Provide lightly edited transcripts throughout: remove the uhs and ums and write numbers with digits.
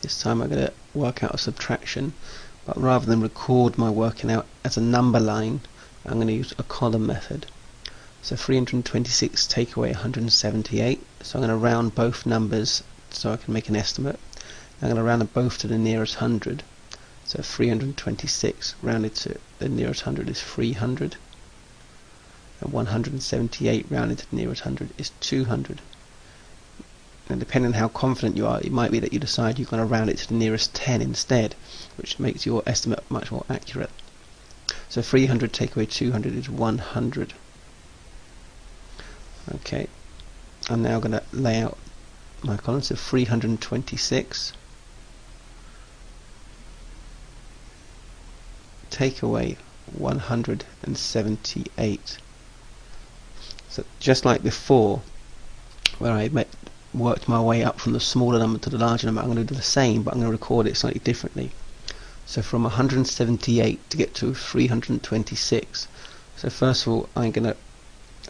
This time I'm going to work out a subtraction, but rather than record my working out as a number line, I'm going to use a column method. So 326 take away 178, so I'm going to round both numbers so I can make an estimate. I'm going to round them both to the nearest 100. So 326 rounded to the nearest 100 is 300, and 178 rounded to the nearest 100 is 200. And depending on how confident you are, it might be that you decide you're going to round it to the nearest 10 instead, which makes your estimate much more accurate. So 300 take away 200 is 100. Okay, I'm now going to lay out my columns of 326 take away 178. So just like before, where I worked my way up from the smaller number to the larger number, I'm going to do the same, but I'm going to record it slightly differently. So from 178 to get to 326, so first of all I'm going to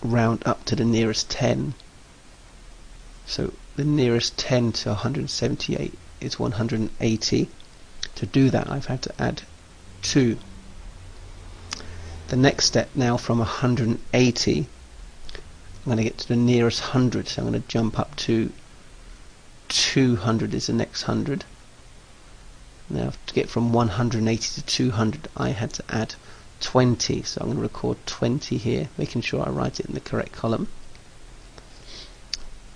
round up to the nearest 10. So the nearest 10 to 178 is 180. To do that, I've had to add 2. The next step now, from 180, I'm going to get to the nearest 100, so I'm going to jump up to 200 is the next 100. Now to get from 180 to 200, I had to add 20, so I'm going to record 20 here, making sure I write it in the correct column.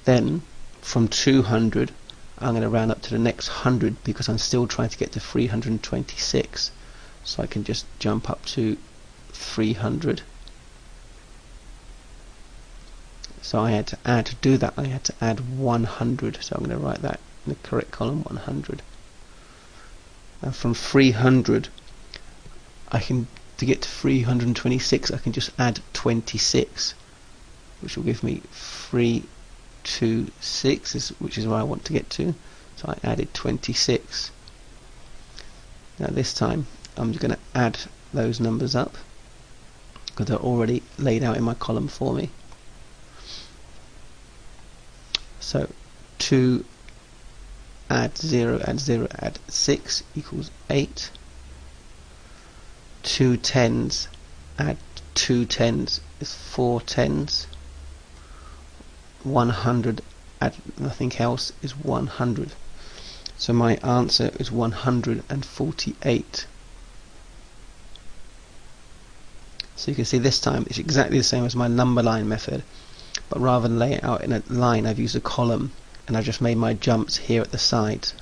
Then from 200, I'm going to round up to the next 100 because I'm still trying to get to 326, so I can just jump up to 300. So I had to add, to do that I had to add 100, so I'm going to write that in the correct column, 100. And from 300, to get to 326, I can just add 26, which will give me 326, which is where I want to get to. So I added 26. Now this time I'm just going to add those numbers up because they're already laid out in my column for me. So 2 add 0 add 6 equals 8. 2 tens add 2 tens is 4 tens. 100 add nothing else is 100. So my answer is 148. So you can see this time it's exactly the same as my number line method, but rather than lay it out in a line, I've used a column, and I've just made my jumps here at the sides.